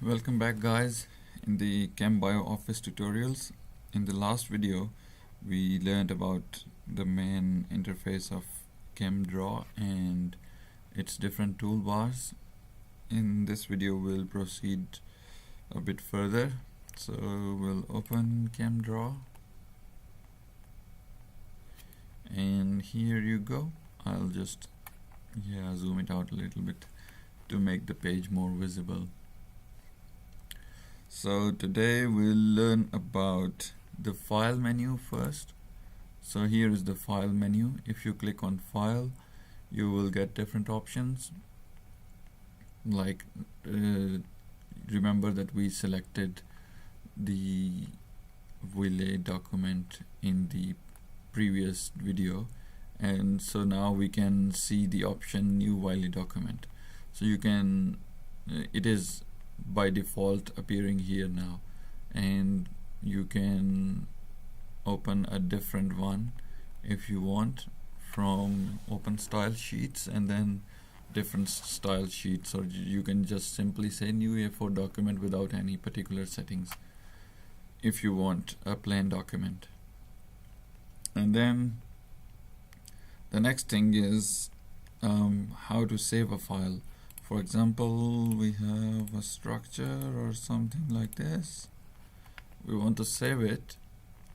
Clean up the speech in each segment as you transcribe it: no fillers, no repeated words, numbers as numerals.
Welcome back, guys, in the ChemBio Office tutorials. In the last video we learned about the main interface of ChemDraw and its different toolbars. In this video we'll proceed a bit further, so we'll open ChemDraw and here you go. I'll just zoom it out a little bit to make the page more visible. So today we'll learn about the file menu first. So here is the file menu. If you click on file, you will get different options. Like remember that we selected the Wiley document in the previous video, and so now we can see the option new Wiley document. So you can it is by default appearing here now, and you can open a different one if you want from open style sheets and then different style sheets, or you can just simply say new A4 document without any particular settings if you want a plain document. And then the next thing is how to save a file. For example, we have a structure or something like this. We want to save it.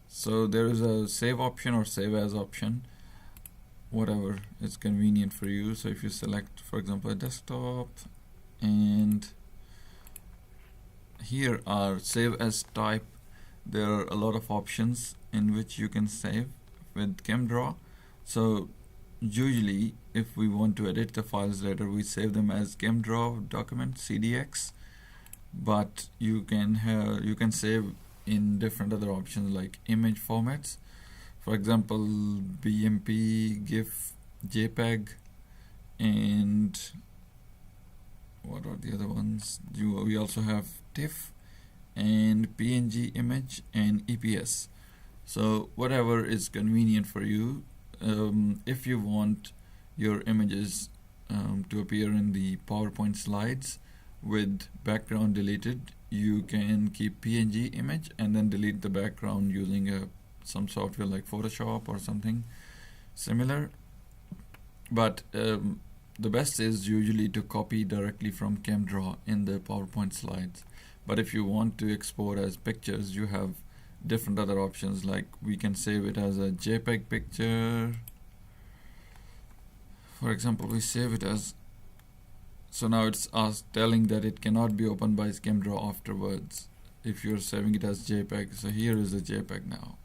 So there is a save option or save as option, whatever is convenient for you. So if you select, for example, a desktop, and here are save as type, there are a lot of options in which you can save with ChemDraw. So usually if we want to edit the files later, we save them as ChemDraw document CDX, but you can save in different other options like image formats, for example BMP, GIF, JPEG, and what are the other ones? We also have TIFF and PNG image and EPS. So whatever is convenient for you. If you want your images to appear in the PowerPoint slides with background deleted, you can keep PNG image and then delete the background using some software like Photoshop or something similar. But the best is usually to copy directly from ChemDraw in the PowerPoint slides. But if you want to export as pictures, you have different other options, like we can save it as a JPEG picture. For example, we save it as, so now it's us telling that it cannot be opened by ChemDraw afterwards if you're saving it as JPEG. So here is the JPEG now.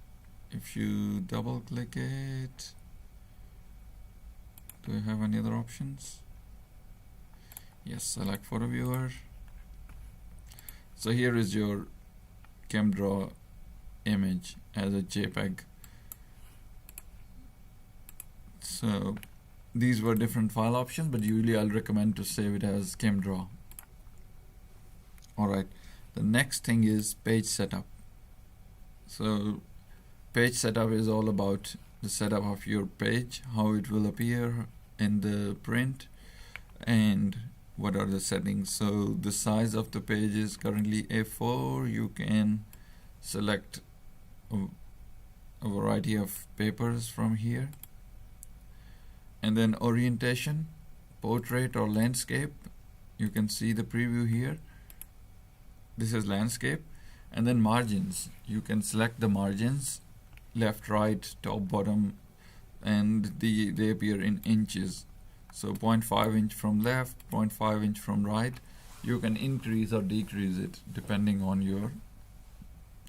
If you double click it, do we have any other options? Yes, select photo viewer. So here is your ChemDraw image as a JPEG. So these were different file options, but usually I'll recommend to save it as ChemDraw. Alright, the next thing is page setup. So page setup is all about the setup of your page, how it will appear in the print, and what are the settings. So the size of the page is currently A4. You can select a variety of papers from here, and then orientation, portrait or landscape. You can see the preview here. This is landscape. And then margins, you can select the margins, left, right, top, bottom, and they appear in inches. So 0.5 inch from left, 0.5 inch from right. You can increase or decrease it depending on your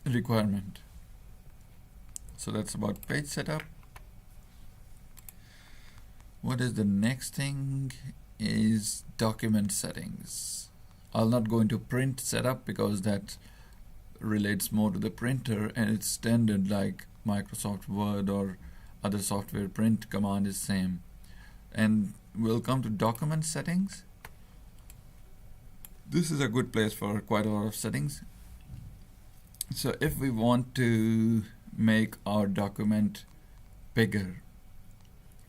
requirement. So that's about page setup. What is the next thing is document settings. I'll not go into print setup because that relates more to the printer, and it's standard like Microsoft Word or other software. Print command is same. And we'll come to document settings. This is a good place for quite a lot of settings. So if we want to make our document bigger,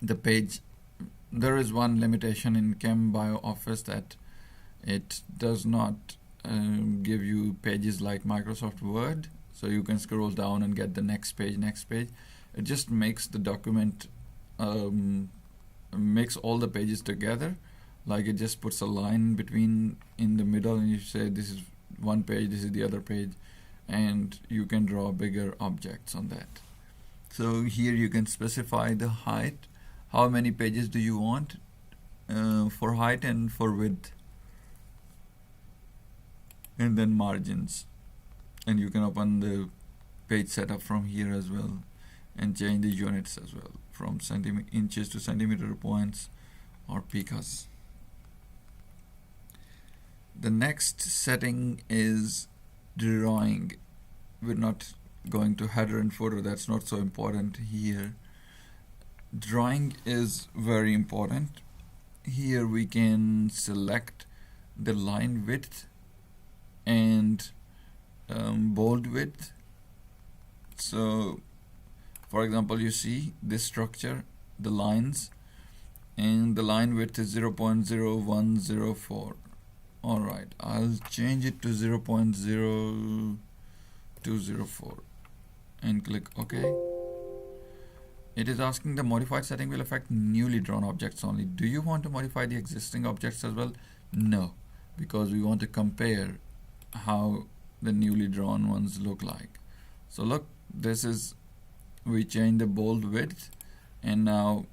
the page, there is one limitation in ChemBio Office that it does not give you pages like Microsoft Word, so you can scroll down and get the next page. It just makes the document, makes all the pages together. Like it just puts a line between in the middle, and you say this is one page, this is the other page, and you can draw bigger objects on that. So here you can specify the height, how many pages do you want for height and for width, and then margins. And you can open the page setup from here as well and change the units as well from inches to centimeter points or picas. The next setting is drawing. We're not going to header and footer, that's not so important here. Drawing is very important. Here we can select the line width and bold width. So for example, you see this structure, the lines, and the line width is 0.0104. Alright, I'll change it to 0.0204 and click OK. It is asking the modified setting will affect newly drawn objects only. Do you want to modify the existing objects as well? No, because we want to compare how the newly drawn ones look like. So look, this is, we change the bold width, and now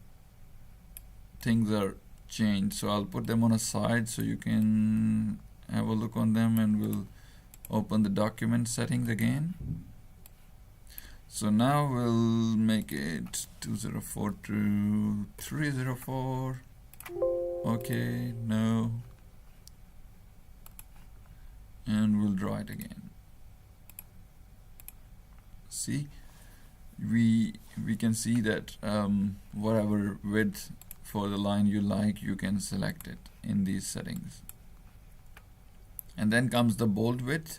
things are changed. So I'll put them on a side so you can have a look on them, and we'll open the document settings again. So now we'll make it 204 to 304. Okay, no. And we'll draw it again. See, we can see that whatever width for the line you like, you can select it in these settings. And then comes the bold width.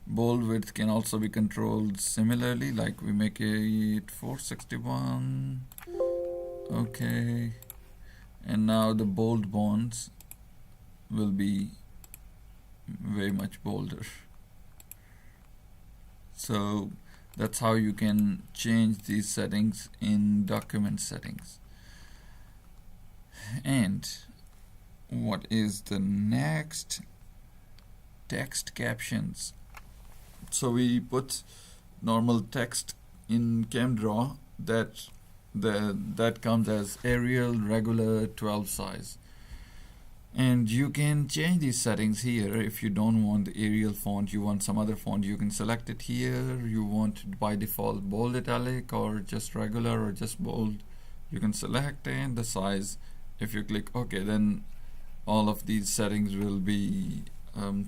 Bold width can also be controlled similarly, like we make it 461. Okay, and now the bold bonds will be way much bolder. So that's how you can change these settings in document settings. And what is the next? Text captions. So we put normal text in ChemDraw that comes as Arial regular 12 size. And you can change these settings here. If you don't want the Arial font, you want some other font, you can select it here. You want by default bold italic or just regular or just bold, you can select, and the size. If you click OK, then all of these settings will be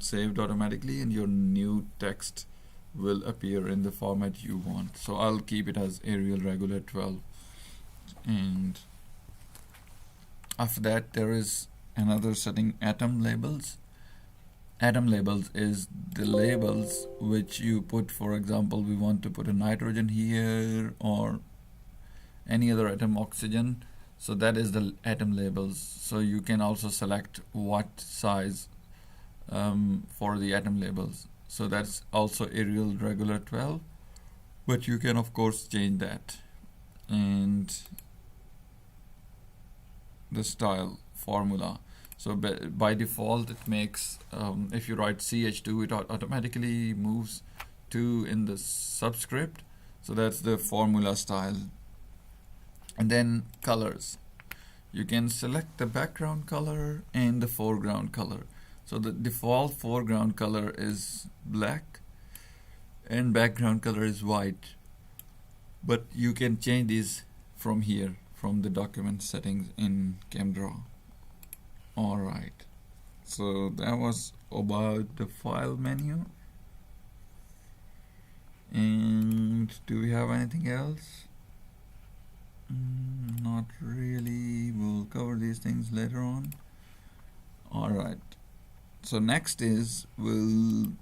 saved automatically, and your new text will appear in the format you want. So I'll keep it as Arial regular 12. And after that, there is another setting, atom labels. Atom labels is the labels which you put. For example, we want to put a nitrogen here or any other atom, oxygen. So that is the atom labels. So you can also select what size for the atom labels. So that's also Arial regular 12, but you can of course change that. And the style formula. So by default it makes, if you write CH2, it automatically moves to in the subscript. So that's the formula style. And then colors. You can select the background color and the foreground color. So the default foreground color is black and background color is white. But you can change these from here, from the document settings in ChemDraw. Alright, so that was about the file menu. And do we have anything else? Not really. We'll cover these things later on. Alright, so next is we'll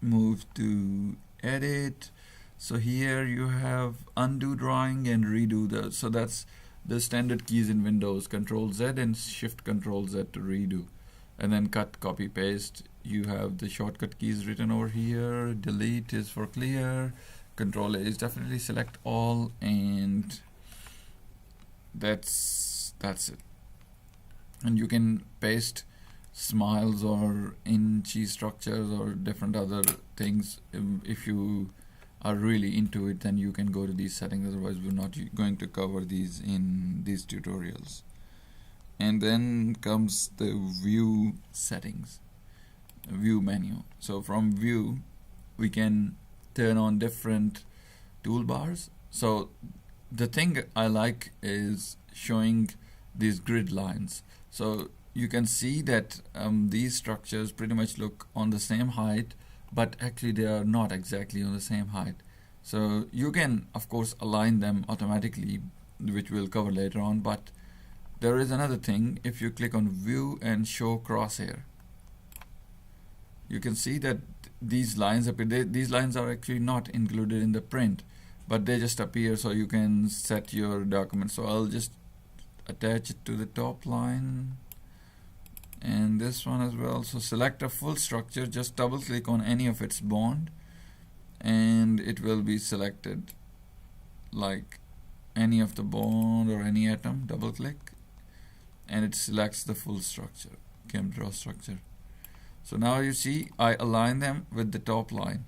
move to edit. So here you have undo drawing and redo. So that's the standard keys in Windows, Control Z and Shift Control Z to redo, and then cut, copy, paste. you have the shortcut keys written over here. Delete is for clear. Control A is definitely select all, and that's it. And you can paste smiles or inchi structures or different other things. If you are really into it, then you can go to these settings. Otherwise, we're not going to cover these in these tutorials. And then comes the view settings, view menu. So from view, we can turn on different toolbars. So the thing I like is showing these grid lines. So you can see that these structures pretty much look on the same height, but actually they are not exactly on the same height. So you can of course align them automatically, which we'll cover later on, but there is another thing. If you click on view and show crosshair, you can see that these lines appear. These lines are actually not included in the print, but they just appear so you can set your document. So I'll just attach it to the top line and this one as well. So select a full structure, just double click on any of its bond and it will be selected, like any of the bond or any atom. Double click and it selects the full structure, ChemDraw structure. So now you see I align them with the top line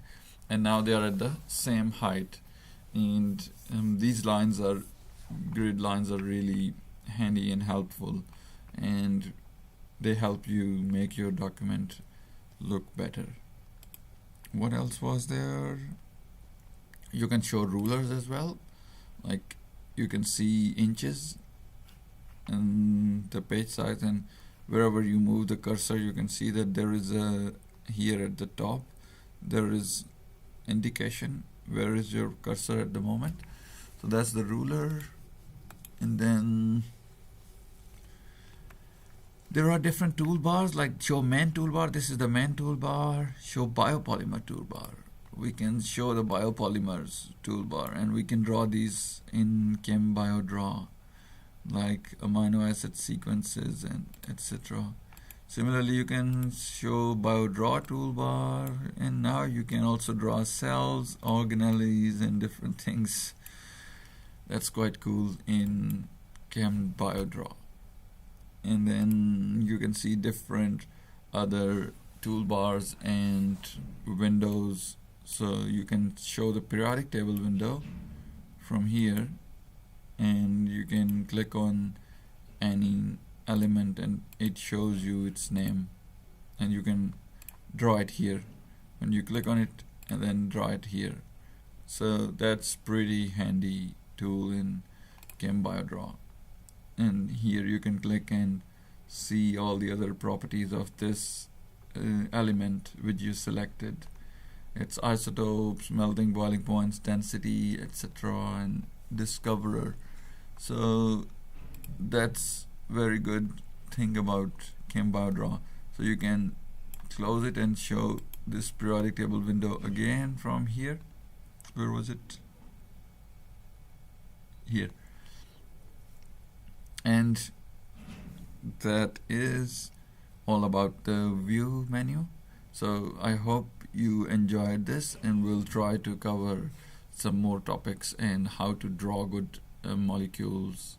and now they are at the same height. And these lines are, grid lines are really handy and helpful, and they help you make your document look better. What else was there? You can show rulers as well, like you can see inches and the page size, and wherever you move the cursor you can see that there is a, here at the top there is indication where is your cursor at the moment. So that's the ruler. And then there are different toolbars, like show main toolbar. This is the main toolbar. Show biopolymer toolbar. We can show the biopolymers toolbar, and we can draw these in ChemBio Draw, like amino acid sequences and etc. Similarly, you can show BioDraw toolbar, and now you can also draw cells, organelles, and different things. That's quite cool in ChemBio Draw. And then you can see different other toolbars and windows. So you can show the periodic table window from here, and you can click on any element and it shows you its name, and you can draw it here when you click on it and then draw it here. So that's pretty handy tool in ChemBio Draw. And here you can click and see all the other properties of this element which you selected. Its isotopes, melting boiling points, density, etc., and discoverer. So that's very good thing about ChemBio Draw. So you can close it and show this periodic table window again from here. Where was it? Here. And that is all about the view menu. So I hope you enjoyed this, and we'll try to cover some more topics and how to draw good molecules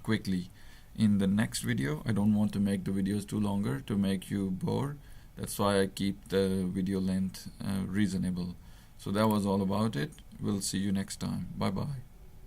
quickly in the next video. I don't want to make the videos too longer to make you bored. That's why I keep the video length reasonable. So that was all about it. We'll see you next time. Bye bye.